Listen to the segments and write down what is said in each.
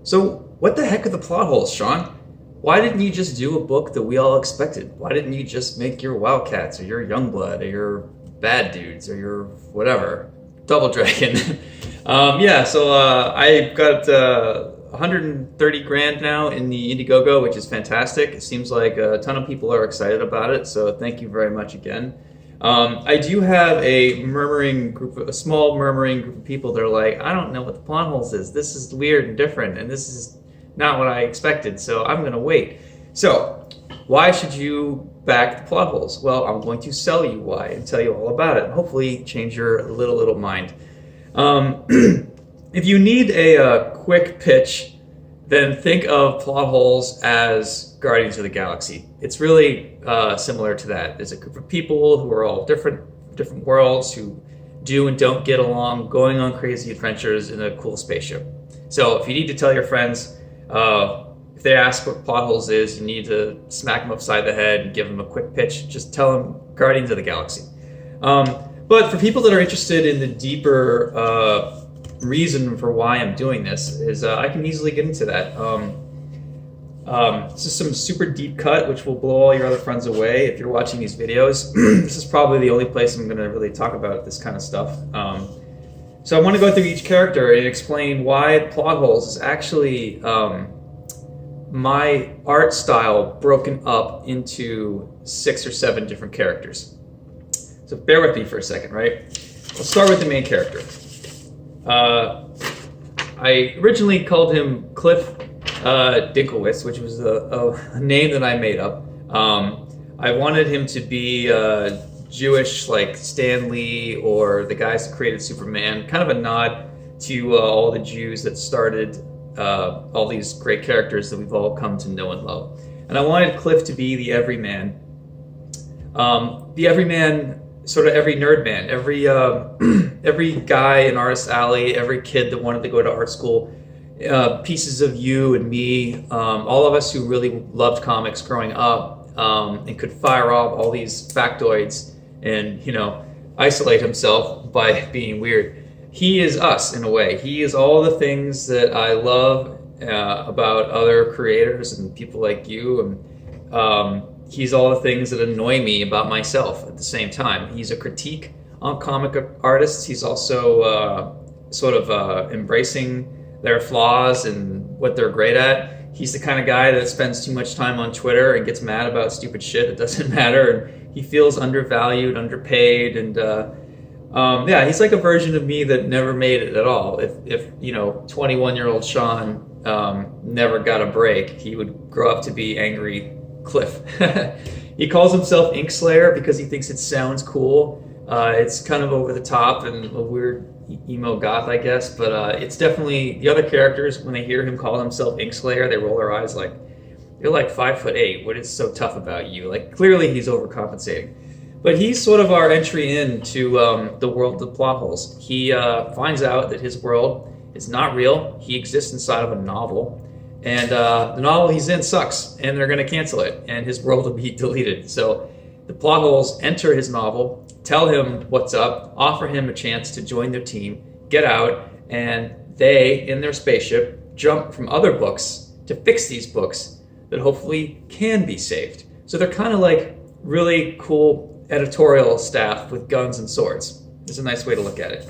So, what the heck are the plot holes, Sean? Why didn't you just do a book that we all expected? Why didn't you just make your Wildcats or your Youngblood or your Bad Dudes or your whatever Double Dragon? I've got 130 grand now in the Indiegogo, which is fantastic. It seems like a ton of people are excited about it, so thank you very much again. I do have a small murmuring group of people that are like, I don't know what the plot holes is. This is weird and different, and this is not what I expected, so I'm going to wait. So, why should you back the plot holes? Well, I'm going to sell you why and tell you all about it, and hopefully change your little mind. If you need a quick pitch, then think of plot holes as Guardians of the Galaxy. It's really similar to that. There's a group of people who are all different worlds who do and don't get along, going on crazy adventures in a cool spaceship. So if you need to tell your friends, if they ask what plot holes is, you need to smack them upside the head and give them a quick pitch. Just tell them Guardians of the Galaxy. But for people that are interested in the deeper reason for why I'm doing this, is I can easily get into that. This is some super deep cut, which will blow all your other friends away if you're watching these videos. This is probably the only place I'm going to really talk about this kind of stuff. So I want to go through each character and explain why plot holes is actually my art style broken up into 6 or 7 different characters. So bear with me for a second, right? Let's start with the main character. I originally called him Cliff Dinkowitz, which was a name that I made up. I wanted him to be Jewish, like Stan Lee or the guys that created Superman, kind of a nod to all the Jews that started all these great characters that we've all come to know and love. And I wanted Cliff to be the everyman. The everyman, sort of every nerd man, every guy in Artist Alley, every kid that wanted to go to art school, pieces of you and me, all of us who really loved comics growing up, and could fire off all these factoids and, isolate himself by being weird. He is us in a way. He is all the things that I love about other creators and people like you, and he's all the things that annoy me about myself at the same time. He's a critique on comic artists. He's also embracing their flaws and what they're great at. He's the kind of guy that spends too much time on Twitter and gets mad about stupid shit that doesn't matter. And he feels undervalued, underpaid, and he's like a version of me that never made it at all. If 21-year-old Sean never got a break, he would grow up to be angry Cliff. He calls himself Inkslayer because he thinks it sounds cool. It's kind of over the top and a weird emo goth, I guess, but it's definitely, the other characters, when they hear him call himself Inkslayer, they roll their eyes like, you're like 5'8", what is so tough about you? Like, clearly he's overcompensating. But he's sort of our entry into the world of the plot holes. He finds out that his world is not real. He exists inside of a novel. And the novel he's in sucks, and they're going to cancel it, and his world will be deleted. So the plot holes enter his novel, tell him what's up, offer him a chance to join their team, get out, and they, in their spaceship, jump from other books to fix these books that hopefully can be saved. So they're kind of like really cool editorial staff with guns and swords. It's a nice way to look at it.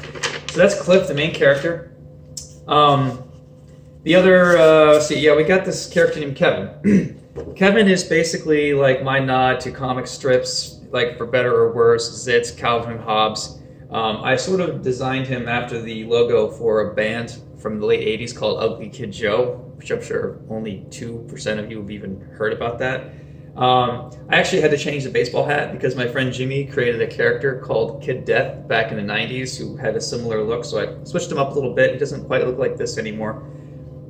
So that's Cliff, the main character. The other, we got this character named Kevin. Kevin is basically like my nod to comic strips, like for better or worse, Zitz, Calvin and Hobbes. I sort of designed him after the logo for a band from the late 80s called Ugly Kid Joe, which I'm sure only 2% of you have even heard about that. I actually had to change the baseball hat because my friend Jimmy created a character called Kid Death back in the 90s who had a similar look, so I switched him up a little bit. He doesn't quite look like this anymore.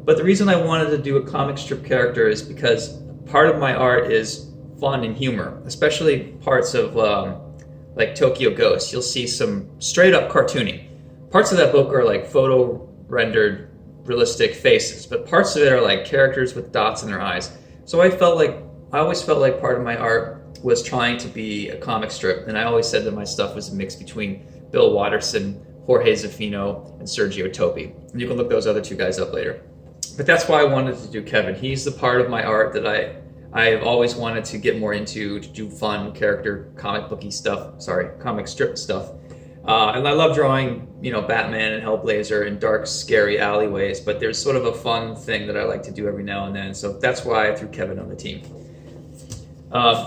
But the reason I wanted to do a comic strip character is because part of my art is fun and humor, especially parts of like Tokyo Ghost. You'll see some straight up cartooning. Parts of that book are like photo rendered realistic faces, but parts of it are like characters with dots in their eyes. So I always felt like part of my art was trying to be a comic strip, and I always said that my stuff was a mix between Bill Watterson, Jorge Zaffino, and Sergio Topi. And you can look those other two guys up later. But that's why I wanted to do Kevin. He's the part of my art that I've always wanted to get more into, to do fun character comic strip stuff. And I love drawing, Batman and Hellblazer in dark, scary alleyways, but there's sort of a fun thing that I like to do every now and then. So that's why I threw Kevin on the team.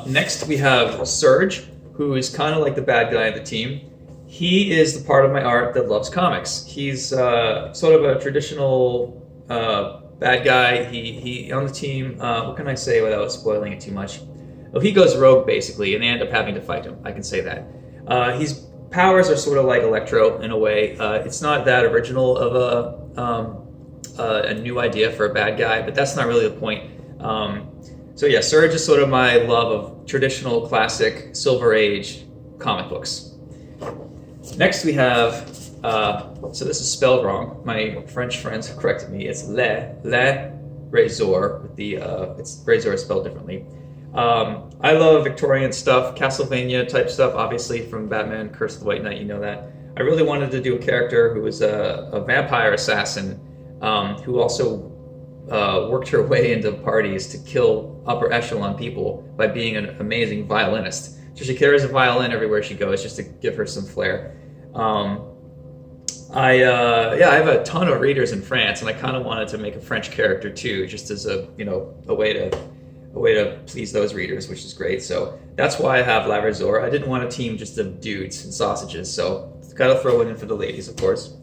Next we have Surge, who is kind of like the bad guy of the team. He is the part of my art that loves comics. He's sort of a traditional bad guy. He on the team. What can I say without spoiling it too much? Well, he goes rogue basically, and they end up having to fight him. I can say that. His powers are sort of like Electro in a way. It's not that original of a new idea for a bad guy, but that's not really the point. So yeah, Surge is sort of my love of traditional, classic, Silver Age comic books. Next we have, so this is spelled wrong. My French friends corrected me. It's Le Razor. With the it's Razor is spelled differently. I love Victorian stuff, Castlevania type stuff. Obviously from Batman: Curse of the White Knight, you know that. I really wanted to do a character who was a vampire assassin, who also worked her way into parties to kill upper echelon people by being an amazing violinist. So she carries a violin everywhere she goes just to give her some flair. I have a ton of readers in France, and I kind of wanted to make a French character too, just as a way to please those readers, which is great. So that's why I have La Razor. I didn't want a team just of dudes and sausages, so got to throw it in for the ladies, of course.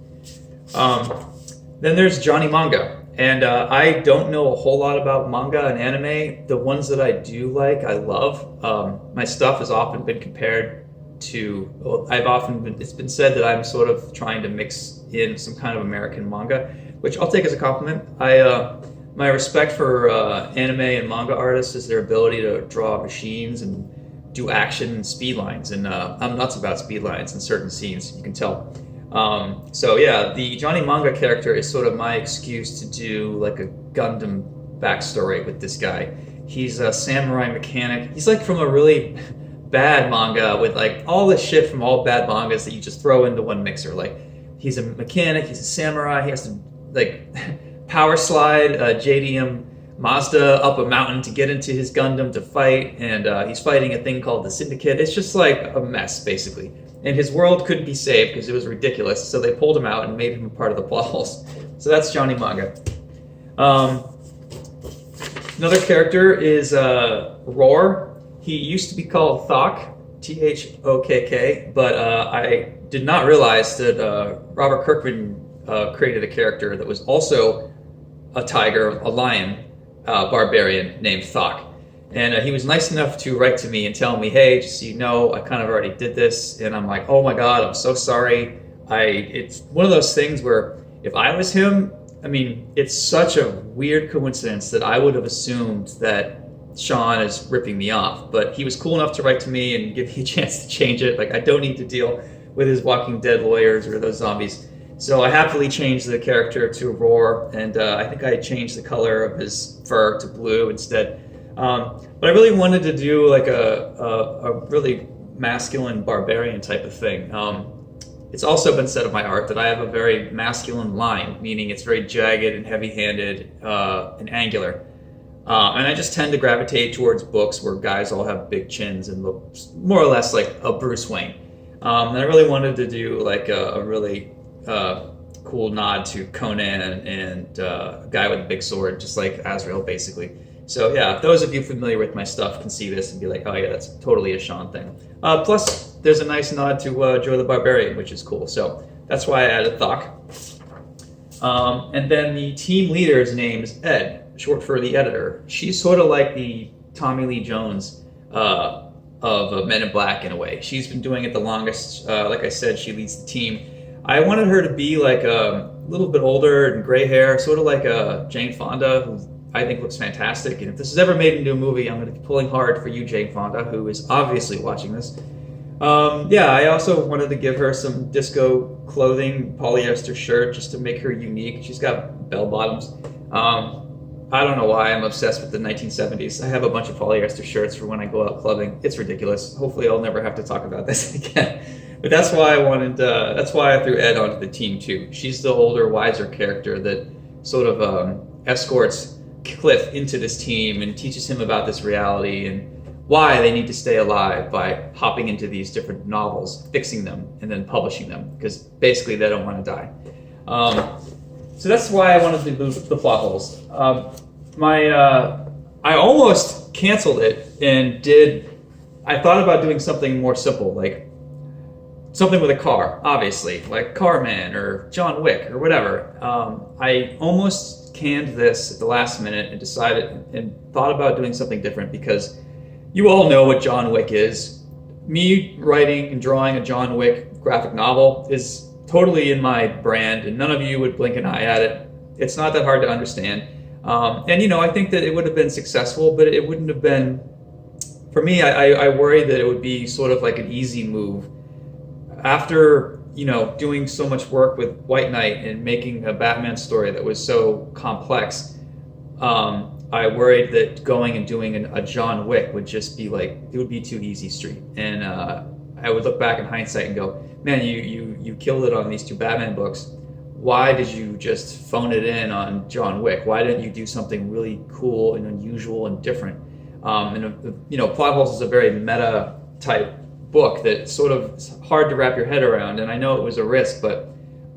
Then there's Johnny Manga. And I don't know a whole lot about manga and anime. The ones that I do like, I love. My stuff has often been compared to, it's been said that I'm sort of trying to mix in some kind of American manga, which I'll take as a compliment. My respect for anime and manga artists is their ability to draw machines and do action and speed lines. And I'm nuts about speed lines in certain scenes, you can tell. So yeah, the Johnny Manga character is sort of my excuse to do like a Gundam backstory with this guy. He's a samurai mechanic. He's like from a really bad manga with like all the shit from all bad mangas that you just throw into one mixer. Like he's a mechanic, he's a samurai, he has to like power slide JDM Mazda up a mountain to get into his Gundam to fight, and he's fighting a thing called the Syndicate. It's just like a mess basically. And his world couldn't be saved because it was ridiculous, so they pulled him out and made him a part of the plot holes. So that's Johnny Manga. Another character is Roar. He used to be called Thok, Thokk, but I did not realize that Robert Kirkman created a character that was also a tiger, a lion, barbarian named Thok. And he was nice enough to write to me and tell me, hey, just so you know, I kind of already did this. And I'm like, oh my God, I'm so sorry. It's one of those things where if I was him, I mean, it's such a weird coincidence that I would have assumed that Sean is ripping me off. But he was cool enough to write to me and give me a chance to change it. Like, I don't need to deal with his Walking Dead lawyers or those zombies. So I happily changed the character to a Roar, and I think I changed the color of his fur to blue instead. But I really wanted to do like a really masculine barbarian type of thing. It's also been said of my art that I have a very masculine line, meaning it's very jagged and heavy-handed and angular. And I just tend to gravitate towards books where guys all have big chins and look more or less like a Bruce Wayne. And I really wanted to do like a really cool nod to Conan and a guy with a big sword, just like Azrael, basically. So yeah, those of you familiar with my stuff can see this and be like, oh yeah, that's totally a Sean thing. Plus, there's a nice nod to Joe the Barbarian, which is cool. So that's why I added Thok. And then the team leader's name is Ed, short for the editor. She's sort of like the Tommy Lee Jones of Men in Black in a way. She's been doing it the longest. Like I said, she leads the team. I wanted her to be like a little bit older and gray hair, sort of like a Jane Fonda, who I think looks fantastic. And if this is ever made into a movie, I'm going to be pulling hard for you, Jane Fonda, who is obviously watching this. Yeah, I also wanted to give her some disco clothing, polyester shirt, just to make her unique. She's got bell bottoms. I don't know why I'm obsessed with the 1970s. I have a bunch of polyester shirts for when I go out clubbing. It's ridiculous. Hopefully I'll never have to talk about this again. But that's why that's why I threw Ed onto the team too. She's the older, wiser character that sort of escorts Cliff into this team and teaches him about this reality and why they need to stay alive by hopping into these different novels, fixing them, and then publishing them, because basically they don't want to die. So that's why I wanted to do the plot holes. I almost canceled it and I thought about doing something more simple, like something with a car, obviously, like Carman or John Wick or whatever. I almost canned this at the last minute and decided and thought about doing something different, because you all know what John Wick is. Me writing and drawing a John Wick graphic novel is totally in my brand, and none of you would blink an eye at it. It's not that hard to understand. And I think that it would have been successful, but it wouldn't have been, for me, I worried that it would be sort of like an easy move. After, doing so much work with White Knight and making a Batman story that was so complex, I worried that going and doing a John Wick would just be like, it would be too easy street. And I would look back in hindsight and go, man, you killed it on these 2 Batman books. Why did you just phone it in on John Wick? Why didn't you do something really cool and unusual and different? Plot Holes is a very meta type book that sort of is hard to wrap your head around. And I know it was a risk, but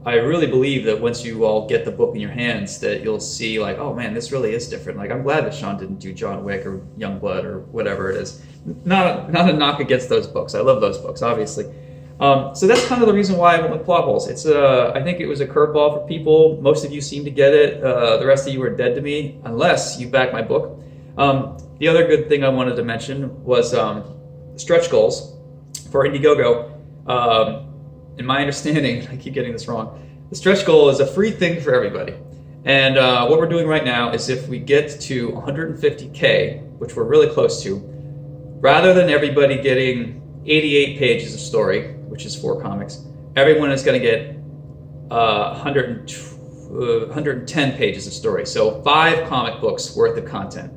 I really believe that once you all get the book in your hands, that you'll see like, oh man, this really is different. Like, I'm glad that Sean didn't do John Wick or Youngblood or whatever it is. Not a knock against those books. I love those books, obviously. So that's kind of the reason why I went with Plot Holes. I think it was a curveball for people. Most of you seem to get it. The rest of you are dead to me, unless you back my book. The other good thing I wanted to mention was stretch goals for Indiegogo. In my understanding, I keep getting this wrong, the stretch goal is a free thing for everybody. And what we're doing right now is, if we get to 150K, which we're really close to, rather than everybody getting 88 pages of story, which is 4 comics, everyone is going to get 110 pages of story. So 5 comic books worth of content.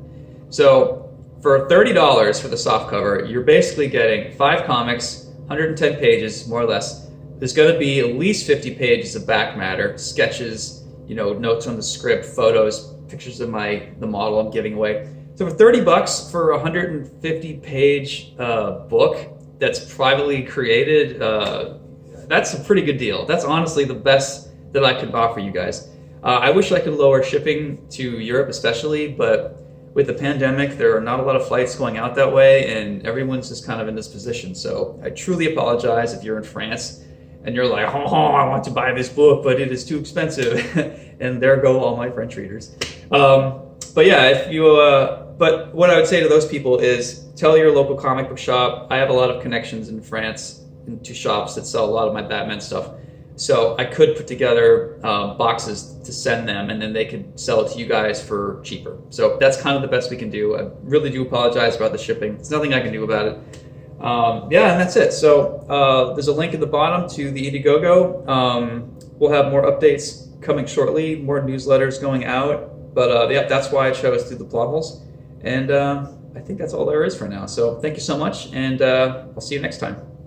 So for $30 for the softcover, you're basically getting 5 comics, 110 pages, more or less. There's going to be at least 50 pages of back matter, sketches, notes on the script, photos, pictures of the model I'm giving away. So for $30 for a 150-page book that's privately created, that's a pretty good deal. That's honestly the best that I could offer you guys. I wish I could lower shipping to Europe especially, but with the pandemic, there are not a lot of flights going out that way, and everyone's just kind of in this position. So I truly apologize if you're in France and you're like, oh, I want to buy this book, but it is too expensive. And there go all my French readers. But yeah, but what I would say to those people is, tell your local comic book shop. I have a lot of connections in France into shops that sell a lot of my Batman stuff. So I could put together boxes to send them, and then they could sell it to you guys for cheaper. So that's kind of the best we can do. I really do apologize about the shipping. There's nothing I can do about it. Yeah, and that's it. So there's a link at the bottom to the Indiegogo. We'll have more updates coming shortly, more newsletters going out. But yeah, that's why I chose to do the Plot Holes. And I think that's all there is for now. So thank you so much, and I'll see you next time.